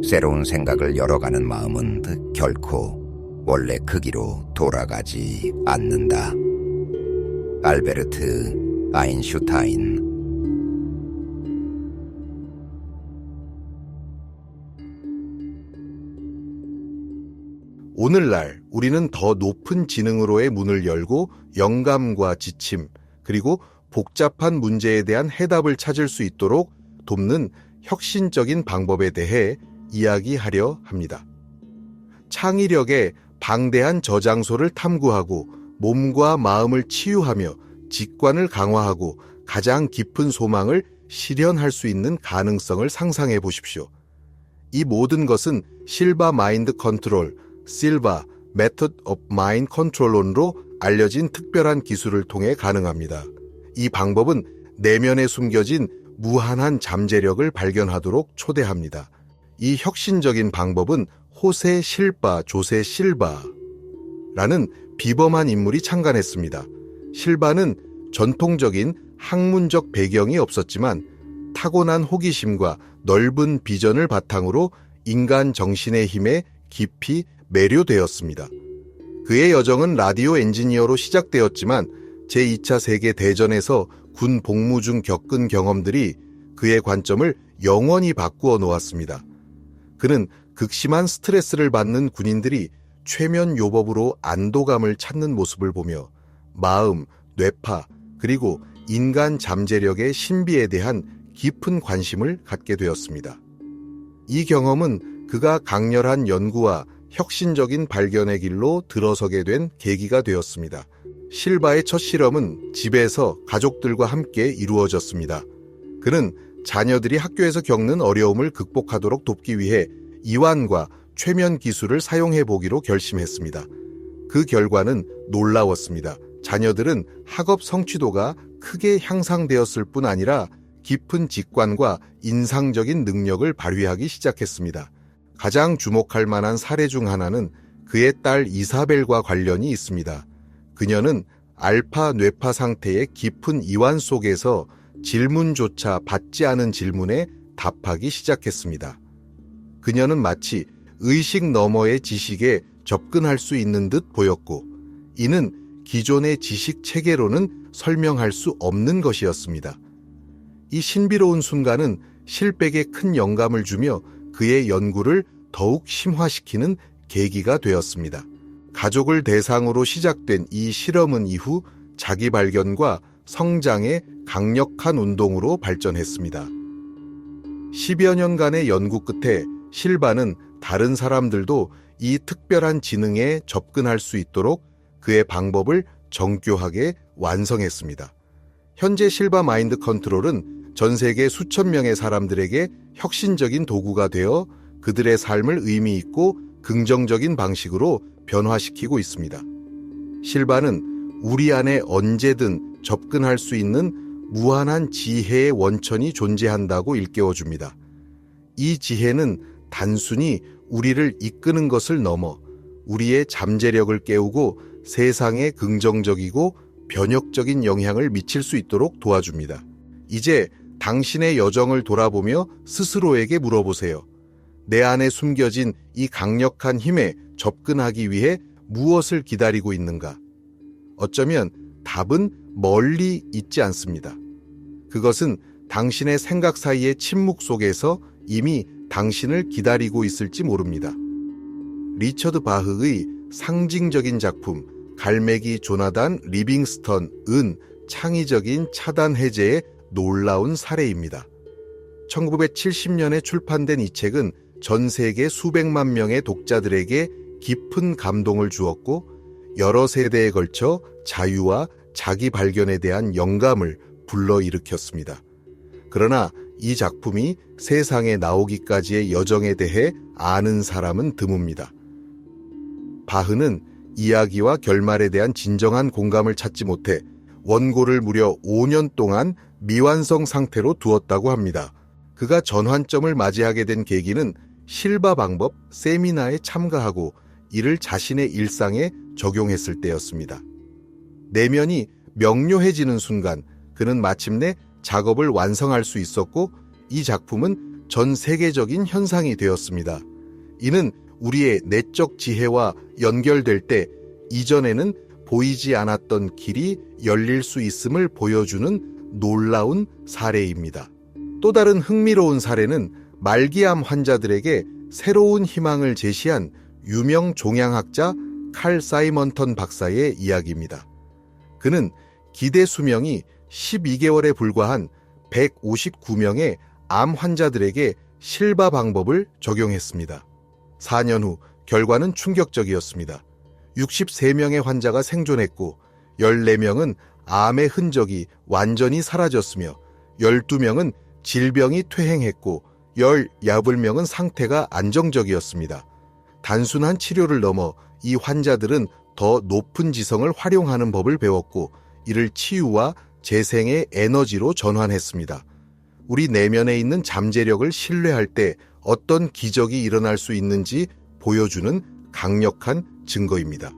새로운 생각을 열어가는 마음은 결코 원래 크기로 돌아가지 않는다. 알베르트 아인슈타인. 오늘날 우리는 더 높은 지능으로의 문을 열고 영감과 지침, 그리고 복잡한 문제에 대한 해답을 찾을 수 있도록 돕는 혁신적인 방법에 대해 이야기하려 합니다. 창의력의 방대한 저장소를 탐구하고 몸과 마음을 치유하며 직관을 강화하고 가장 깊은 소망을 실현할 수 있는 가능성을 상상해 보십시오. 이 모든 것은 실바 마인드 컨트롤, 실바 메터드 오브 마인드 컨트롤론으로 알려진 특별한 기술을 통해 가능합니다. 이 방법은 내면에 숨겨진 무한한 잠재력을 발견하도록 초대합니다. 이 혁신적인 방법은 호세 실바 조세 실바라는 비범한 인물이 창간했습니다. 실바는 전통적인 학문적 배경이 없었지만 타고난 호기심과 넓은 비전을 바탕으로 인간 정신의 힘에 깊이 매료되었습니다. 그의 여정은 라디오 엔지니어로 시작되었지만 제2차 세계대전에서 군 복무 중 겪은 경험들이 그의 관점을 영원히 바꾸어 놓았습니다. 그는 극심한 스트레스를 받는 군인들이 최면 요법으로 안도감을 찾는 모습을 보며 마음, 뇌파, 그리고 인간 잠재력의 신비에 대한 깊은 관심을 갖게 되었습니다. 이 경험은 그가 강렬한 연구와 혁신적인 발견의 길로 들어서게 된 계기가 되었습니다. 실바의 첫 실험은 집에서 가족들과 함께 이루어졌습니다. 그는 자녀들이 학교에서 겪는 어려움을 극복하도록 돕기 위해 이완과 최면 기술을 사용해 보기로 결심했습니다. 그 결과는 놀라웠습니다. 자녀들은 학업 성취도가 크게 향상되었을 뿐 아니라 깊은 직관과 인상적인 능력을 발휘하기 시작했습니다. 가장 주목할 만한 사례 중 하나는 그의 딸 이사벨과 관련이 있습니다. 그녀는 알파 뇌파 상태의 깊은 이완 속에서 질문조차 받지 않은 질문에 답하기 시작했습니다. 그녀는 마치 의식 너머의 지식에 접근할 수 있는 듯 보였고, 이는 기존의 지식 체계로는 설명할 수 없는 것이었습니다. 이 신비로운 순간은 실백에 큰 영감을 주며 그의 연구를 더욱 심화시키는 계기가 되었습니다. 가족을 대상으로 시작된 이 실험은 이후 자기 발견과 성장의 강력한 운동으로 발전했습니다. 10여 년간의 연구 끝에 실바는 다른 사람들도 이 특별한 지능에 접근할 수 있도록 그의 방법을 정교하게 완성했습니다. 현재 실바 마인드 컨트롤은 전 세계 수천 명의 사람들에게 혁신적인 도구가 되어 그들의 삶을 의미 있고 긍정적인 방식으로 변화시키고 있습니다. 실바는 우리 안에 언제든 접근할 수 있는 무한한 지혜의 원천이 존재한다고 일깨워줍니다. 이 지혜는 단순히 우리를 이끄는 것을 넘어 우리의 잠재력을 깨우고 세상에 긍정적이고 변혁적인 영향을 미칠 수 있도록 도와줍니다. 이제 당신의 여정을 돌아보며 스스로에게 물어보세요. 내 안에 숨겨진 이 강력한 힘에 접근하기 위해 무엇을 기다리고 있는가? 어쩌면 답은 멀리 있지 않습니다. 그것은 당신의 생각 사이의 침묵 속에서 이미 당신을 기다리고 있을지 모릅니다. 리처드 바흐의 상징적인 작품 갈매기 조나단 리빙스턴은 창의적인 차단 해제의 놀라운 사례입니다. 1970년에 출판된 이 책은 전 세계 수백만 명의 독자들에게 깊은 감동을 주었고 여러 세대에 걸쳐 자유와 자기 발견에 대한 영감을 불러일으켰습니다. 그러나 이 작품이 세상에 나오기까지의 여정에 대해 아는 사람은 드뭅니다. 바흐는 이야기와 결말에 대한 진정한 공감을 찾지 못해 원고를 무려 5년 동안 미완성 상태로 두었다고 합니다. 그가 전환점을 맞이하게 된 계기는 실바 방법 세미나에 참가하고 이를 자신의 일상에 적용했을 때였습니다. 내면이 명료해지는 순간 그는 마침내 작업을 완성할 수 있었고 이 작품은 전 세계적인 현상이 되었습니다. 이는 우리의 내적 지혜와 연결될 때 이전에는 보이지 않았던 길이 열릴 수 있음을 보여주는 놀라운 사례입니다. 또 다른 흥미로운 사례는 말기암 환자들에게 새로운 희망을 제시한 유명 종양학자 칼 사이먼턴 박사의 이야기입니다. 그는 기대 수명이 12개월에 불과한 159명의 암 환자들에게 실바 방법을 적용했습니다. 4년 후 결과는 충격적이었습니다. 63명의 환자가 생존했고 14명은 암의 흔적이 완전히 사라졌으며 12명은 질병이 퇴행했고 18명은 상태가 안정적이었습니다. 단순한 치료를 넘어 이 환자들은 더 높은 지성을 활용하는 법을 배웠고 이를 치유와 재생의 에너지로 전환했습니다. 우리 내면에 있는 잠재력을 신뢰할 때 어떤 기적이 일어날 수 있는지 보여주는 강력한 증거입니다.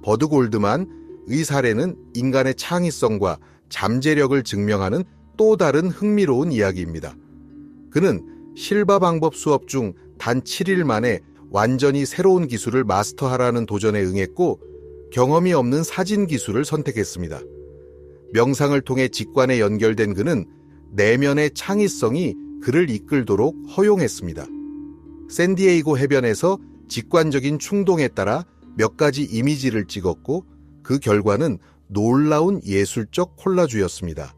버드 골드만의 사례는 인간의 창의성과 잠재력을 증명하는 또 다른 흥미로운 이야기입니다. 그는 실바 방법 수업 중 단 7일 만에 완전히 새로운 기술을 마스터하라는 도전에 응했고 경험이 없는 사진 기술을 선택했습니다. 명상을 통해 직관에 연결된 그는 내면의 창의성이 그를 이끌도록 허용했습니다. 샌디에이고 해변에서 직관적인 충동에 따라 몇 가지 이미지를 찍었고 그 결과는 놀라운 예술적 콜라주였습니다.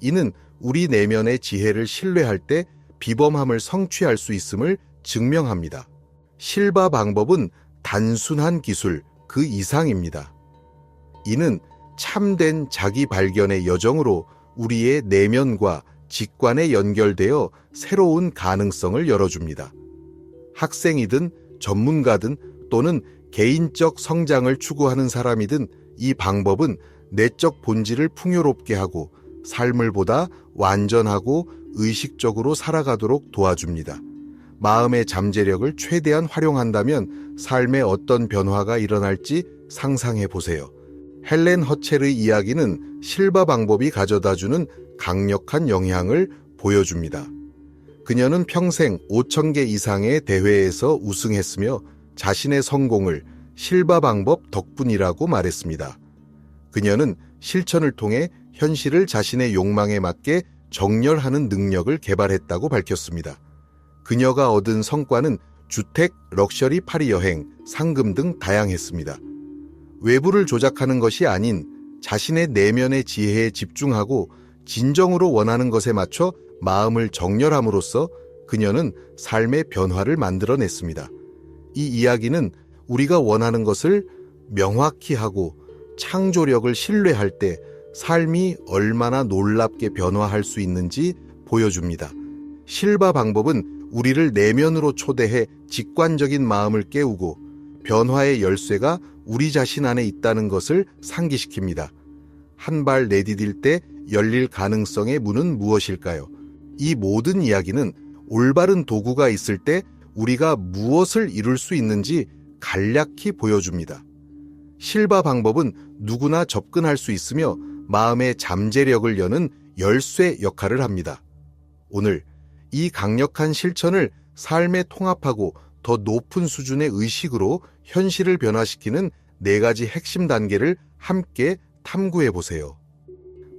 이는 우리 내면의 지혜를 신뢰할 때 비범함을 성취할 수 있음을 증명합니다. 실바 방법은 단순한 기술 그 이상입니다. 이는 참된 자기 발견의 여정으로 우리의 내면과 직관에 연결되어 새로운 가능성을 열어줍니다. 학생이든 전문가든 또는 개인적 성장을 추구하는 사람이든 이 방법은 내적 본질을 풍요롭게 하고 삶을 보다 완전하고 의식적으로 살아가도록 도와줍니다. 마음의 잠재력을 최대한 활용한다면 삶에 어떤 변화가 일어날지 상상해 보세요. 헬렌 허첼의 이야기는 실바 방법이 가져다주는 강력한 영향을 보여줍니다. 그녀는 평생 5,000개 이상의 대회에서 우승했으며 자신의 성공을 실바 방법 덕분이라고 말했습니다. 그녀는 실천을 통해 현실을 자신의 욕망에 맞게 정렬하는 능력을 개발했다고 밝혔습니다. 그녀가 얻은 성과는 주택, 럭셔리 파리 여행, 상금 등 다양했습니다. 외부를 조작하는 것이 아닌 자신의 내면의 지혜에 집중하고 진정으로 원하는 것에 맞춰 마음을 정렬함으로써 그녀는 삶의 변화를 만들어냈습니다. 이 이야기는 우리가 원하는 것을 명확히 하고 창조력을 신뢰할 때 삶이 얼마나 놀랍게 변화할 수 있는지 보여줍니다. 실바 방법은 우리를 내면으로 초대해 직관적인 마음을 깨우고 변화의 열쇠가 우리 자신 안에 있다는 것을 상기시킵니다. 한 발 내디딜 때 열릴 가능성의 문은 무엇일까요? 이 모든 이야기는 올바른 도구가 있을 때 우리가 무엇을 이룰 수 있는지 간략히 보여줍니다. 실바 방법은 누구나 접근할 수 있으며 마음의 잠재력을 여는 열쇠 역할을 합니다. 오늘 이 강력한 실천을 삶에 통합하고 더 높은 수준의 의식으로 현실을 변화시키는 4가지 핵심 단계를 함께 탐구해 보세요.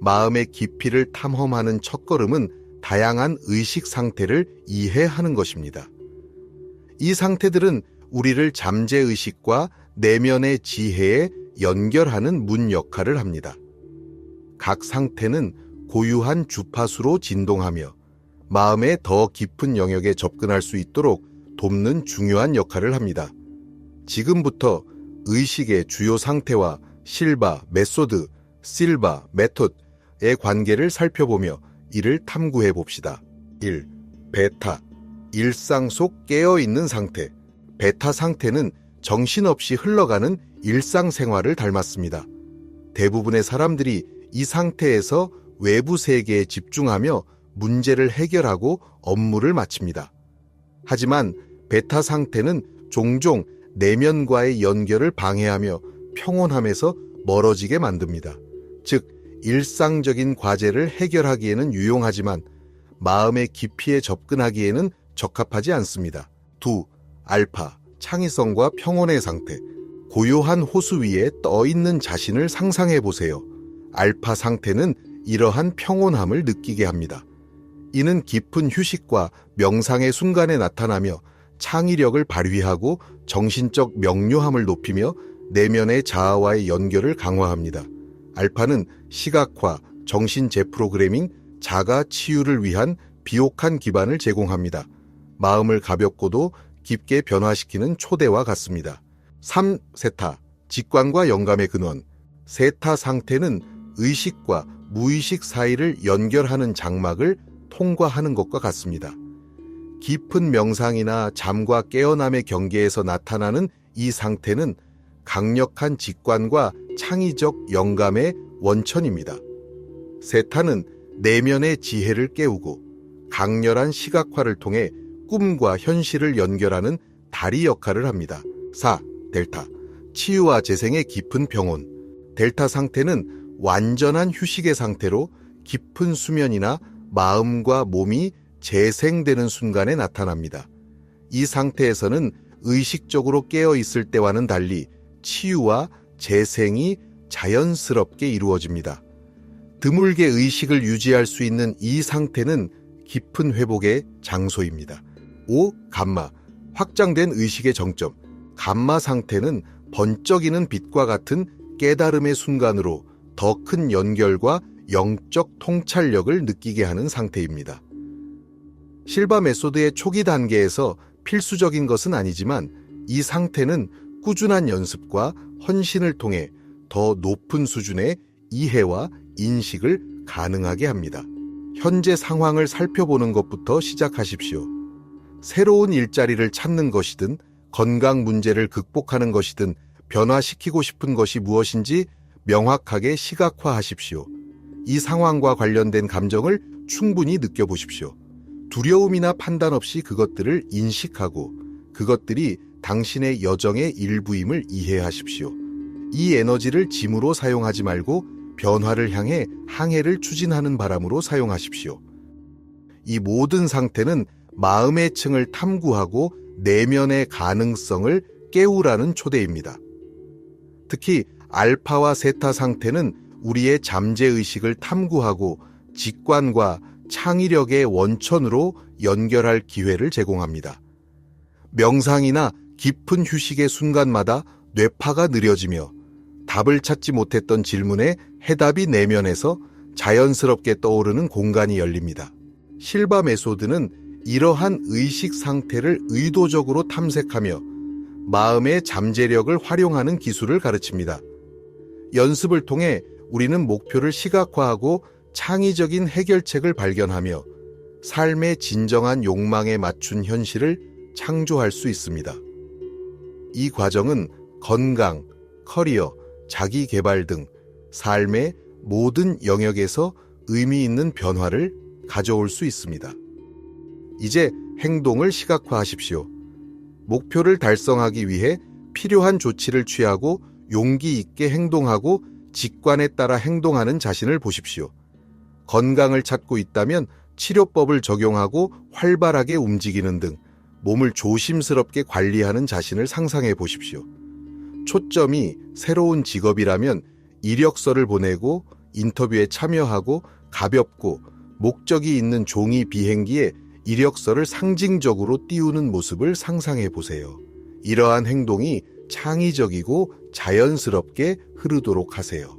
마음의 깊이를 탐험하는 첫걸음은 다양한 의식 상태를 이해하는 것입니다. 이 상태들은 우리를 잠재의식과 내면의 지혜에 연결하는 문 역할을 합니다. 각 상태는 고유한 주파수로 진동하며 마음의 더 깊은 영역에 접근할 수 있도록 돕는 중요한 역할을 합니다. 지금부터 의식의 주요 상태와 실바, 메소드, 실바, 메토드의 관계를 살펴보며 이를 탐구해 봅시다. 1. 베타, 일상 속 깨어있는 상태. 베타 상태는 정신없이 흘러가는 일상생활을 닮았습니다. 대부분의 사람들이 이 상태에서 외부 세계에 집중하며 문제를 해결하고 업무를 마칩니다. 하지만 베타 상태는 종종 내면과의 연결을 방해하며 평온함에서 멀어지게 만듭니다. 즉, 일상적인 과제를 해결하기에는 유용하지만 마음의 깊이에 접근하기에는 적합하지 않습니다. 2. 알파, 창의성과 평온의 상태. 고요한 호수 위에 떠 있는 자신을 상상해 보세요. 알파 상태는 이러한 평온함을 느끼게 합니다. 이는 깊은 휴식과 명상의 순간에 나타나며 창의력을 발휘하고 정신적 명료함을 높이며 내면의 자아와의 연결을 강화합니다. 알파는 시각화, 정신 재프로그래밍, 자가 치유를 위한 비옥한 기반을 제공합니다. 마음을 가볍고도 깊게 변화시키는 초대와 같습니다. 3. 세타, 직관과 영감의 근원. 세타 상태는 의식과 무의식 사이를 연결하는 장막을 통과하는 것과 같습니다. 깊은 명상이나 잠과 깨어남의 경계에서 나타나는 이 상태는 강력한 직관과 창의적 영감의 원천입니다. 세타는 내면의 지혜를 깨우고 강렬한 시각화를 통해 꿈과 현실을 연결하는 다리 역할을 합니다. 4. 델타, 치유와 재생의 깊은 평온. 델타 상태는 완전한 휴식의 상태로 깊은 수면이나 마음과 몸이 재생되는 순간에 나타납니다. 이 상태에서는 의식적으로 깨어 있을 때와는 달리 치유와 재생이 자연스럽게 이루어집니다. 드물게 의식을 유지할 수 있는 이 상태는 깊은 회복의 장소입니다. 5. 감마, 확장된 의식의 정점. 감마 상태는 번쩍이는 빛과 같은 깨달음의 순간으로 더 큰 연결과 영적 통찰력을 느끼게 하는 상태입니다. 실바 메소드의 초기 단계에서 필수적인 것은 아니지만 이 상태는 꾸준한 연습과 헌신을 통해 더 높은 수준의 이해와 인식을 가능하게 합니다. 현재 상황을 살펴보는 것부터 시작하십시오. 새로운 일자리를 찾는 것이든 건강 문제를 극복하는 것이든 변화시키고 싶은 것이 무엇인지 명확하게 시각화하십시오. 이 상황과 관련된 감정을 충분히 느껴보십시오. 두려움이나 판단 없이 그것들을 인식하고 그것들이 당신의 여정의 일부임을 이해하십시오. 이 에너지를 짐으로 사용하지 말고 변화를 향해 항해를 추진하는 바람으로 사용하십시오. 이 모든 상태는 마음의 층을 탐구하고 내면의 가능성을 깨우라는 초대입니다. 특히 알파와 세타 상태는 우리의 잠재의식을 탐구하고 직관과 창의력의 원천으로 연결할 기회를 제공합니다. 명상이나 깊은 휴식의 순간마다 뇌파가 느려지며 답을 찾지 못했던 질문에 해답이 내면에서 자연스럽게 떠오르는 공간이 열립니다. 실바 메소드는 이러한 의식 상태를 의도적으로 탐색하며 마음의 잠재력을 활용하는 기술을 가르칩니다. 연습을 통해 우리는 목표를 시각화하고 창의적인 해결책을 발견하며 삶의 진정한 욕망에 맞춘 현실을 창조할 수 있습니다. 이 과정은 건강, 커리어, 자기 개발 등 삶의 모든 영역에서 의미 있는 변화를 가져올 수 있습니다. 이제 행동을 시각화하십시오. 목표를 달성하기 위해 필요한 조치를 취하고 용기 있게 행동하고 직관에 따라 행동하는 자신을 보십시오. 건강을 찾고 있다면 치료법을 적용하고 활발하게 움직이는 등 몸을 조심스럽게 관리하는 자신을 상상해 보십시오. 초점이 새로운 직업이라면 이력서를 보내고 인터뷰에 참여하고 가볍고 목적이 있는 종이 비행기에 이력서를 상징적으로 띄우는 모습을 상상해 보세요. 이러한 행동이 창의적이고 자연스럽게 흐르도록 하세요.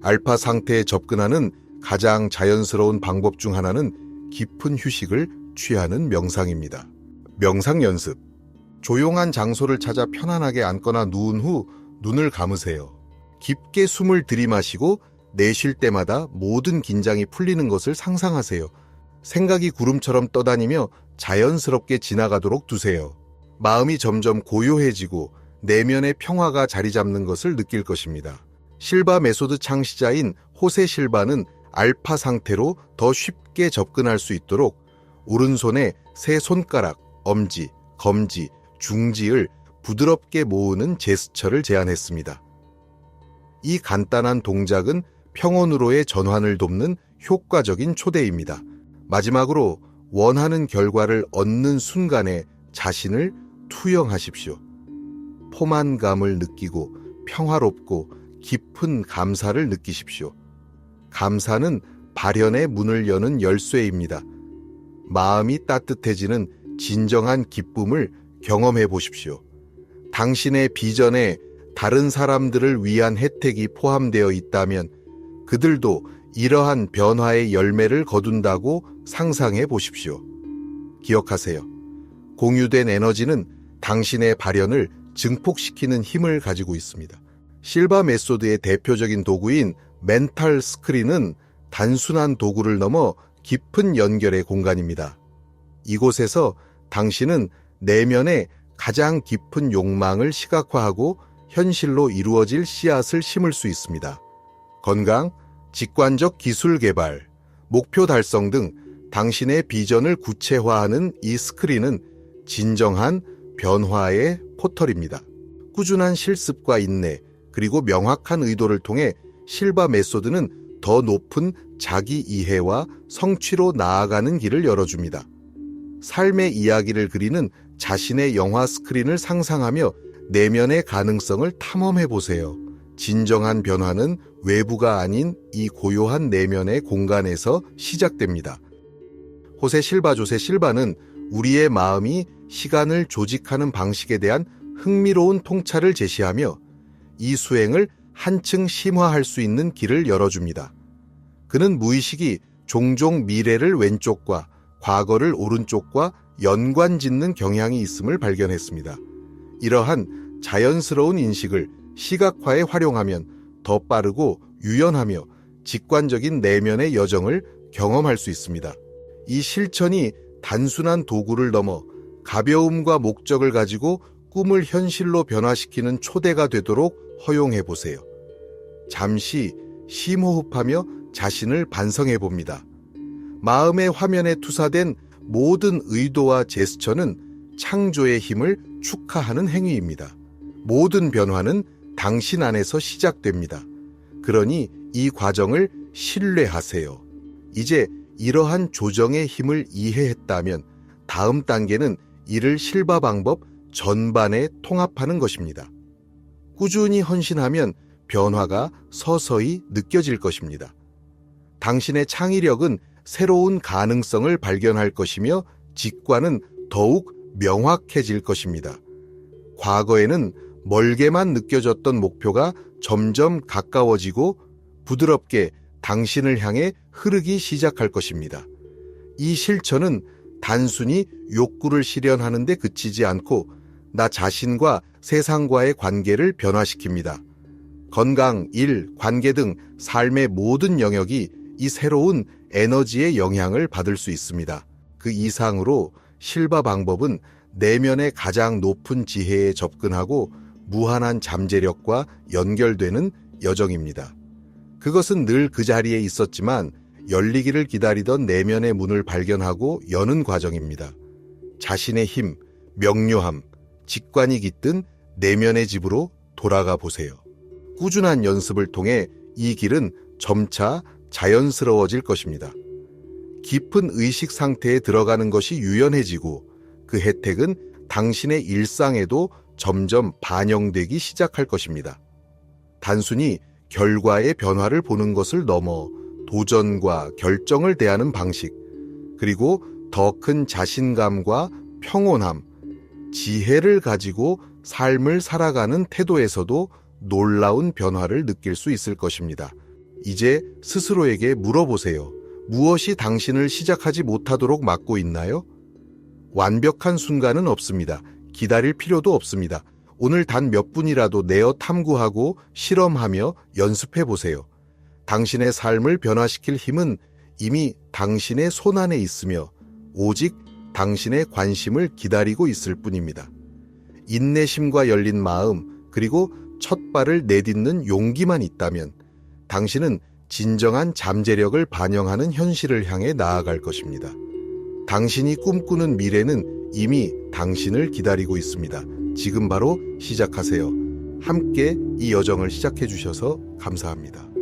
알파 상태에 접근하는 가장 자연스러운 방법 중 하나는 깊은 휴식을 취하는 명상입니다. 명상 연습. 조용한 장소를 찾아 편안하게 앉거나 누운 후 눈을 감으세요. 깊게 숨을 들이마시고 내쉴 때마다 모든 긴장이 풀리는 것을 상상하세요. 생각이 구름처럼 떠다니며 자연스럽게 지나가도록 두세요. 마음이 점점 고요해지고 내면의 평화가 자리 잡는 것을 느낄 것입니다. 실바 메소드 창시자인 호세 실바는 알파 상태로 더 쉽게 접근할 수 있도록 오른손에 세 손가락, 엄지, 검지, 중지를 부드럽게 모으는 제스처를 제안했습니다. 이 간단한 동작은 평온으로의 전환을 돕는 효과적인 초대입니다. 마지막으로 원하는 결과를 얻는 순간에 자신을 투영하십시오. 포만감을 느끼고 평화롭고 깊은 감사를 느끼십시오. 감사는 발현의 문을 여는 열쇠입니다. 마음이 따뜻해지는 진정한 기쁨을 경험해 보십시오. 당신의 비전에 다른 사람들을 위한 혜택이 포함되어 있다면 그들도 이러한 변화의 열매를 거둔다고 상상해 보십시오. 기억하세요. 공유된 에너지는 당신의 발현을 증폭시키는 힘을 가지고 있습니다. 실바 메소드의 대표적인 도구인 멘탈 스크린은 단순한 도구를 넘어 깊은 연결의 공간입니다. 이곳에서 당신은 내면의 가장 깊은 욕망을 시각화하고 현실로 이루어질 씨앗을 심을 수 있습니다. 건강, 직관적 기술 개발, 목표 달성 등 당신의 비전을 구체화하는 이 스크린은 진정한 변화의 포털입니다. 꾸준한 실습과 인내, 그리고 명확한 의도를 통해 실바 메소드는 더 높은 자기 이해와 성취로 나아가는 길을 열어줍니다. 삶의 이야기를 그리는 자신의 영화 스크린을 상상하며 내면의 가능성을 탐험해 보세요. 진정한 변화는 외부가 아닌 이 고요한 내면의 공간에서 시작됩니다. 조세 실바는 우리의 마음이 시간을 조직하는 방식에 대한 흥미로운 통찰을 제시하며 이 수행을 한층 심화할 수 있는 길을 열어줍니다. 그는 무의식이 종종 미래를 왼쪽과 과거를 오른쪽과 연관짓는 경향이 있음을 발견했습니다. 이러한 자연스러운 인식을 시각화에 활용하면 더 빠르고 유연하며 직관적인 내면의 여정을 경험할 수 있습니다. 이 실천이 단순한 도구를 넘어 가벼움과 목적을 가지고 꿈을 현실로 변화시키는 초대가 되도록 허용해 보세요. 잠시 심호흡하며 자신을 반성해 봅니다. 마음의 화면에 투사된 모든 의도와 제스처는 창조의 힘을 축하하는 행위입니다. 모든 변화는 당신 안에서 시작됩니다. 그러니 이 과정을 신뢰하세요. 이제 이러한 조정의 힘을 이해했다면 다음 단계는 이를 실바 방법 전반에 통합하는 것입니다. 꾸준히 헌신하면 변화가 서서히 느껴질 것입니다. 당신의 창의력은 새로운 가능성을 발견할 것이며 직관은 더욱 명확해질 것입니다. 과거에는 멀게만 느껴졌던 목표가 점점 가까워지고 부드럽게 당신을 향해 흐르기 시작할 것입니다. 이 실천은 단순히 욕구를 실현하는 데 그치지 않고 나 자신과 세상과의 관계를 변화시킵니다. 건강, 일, 관계 등 삶의 모든 영역이 이 새로운 에너지의 영향을 받을 수 있습니다. 그 이상으로 실바 방법은 내면의 가장 높은 지혜에 접근하고 무한한 잠재력과 연결되는 여정입니다. 그것은 늘 그 자리에 있었지만 열리기를 기다리던 내면의 문을 발견하고 여는 과정입니다. 자신의 힘, 명료함, 직관이 깃든 내면의 집으로 돌아가 보세요. 꾸준한 연습을 통해 이 길은 점차 자연스러워질 것입니다. 깊은 의식 상태에 들어가는 것이 유연해지고 그 혜택은 당신의 일상에도 점점 반영되기 시작할 것입니다. 단순히 결과의 변화를 보는 것을 넘어 도전과 결정을 대하는 방식, 그리고 더 큰 자신감과 평온함, 지혜를 가지고 삶을 살아가는 태도에서도 놀라운 변화를 느낄 수 있을 것입니다. 이제 스스로에게 물어보세요. 무엇이 당신을 시작하지 못하도록 막고 있나요? 완벽한 순간은 없습니다. 기다릴 필요도 없습니다. 오늘 단 몇 분이라도 내어 탐구하고 실험하며 연습해 보세요. 당신의 삶을 변화시킬 힘은 이미 당신의 손안에 있으며 오직 당신의 관심을 기다리고 있을 뿐입니다. 인내심과 열린 마음, 그리고 첫 발을 내딛는 용기만 있다면 당신은 진정한 잠재력을 반영하는 현실을 향해 나아갈 것입니다. 당신이 꿈꾸는 미래는 이미 당신을 기다리고 있습니다. 지금 바로 시작하세요. 함께 이 여정을 시작해 주셔서 감사합니다.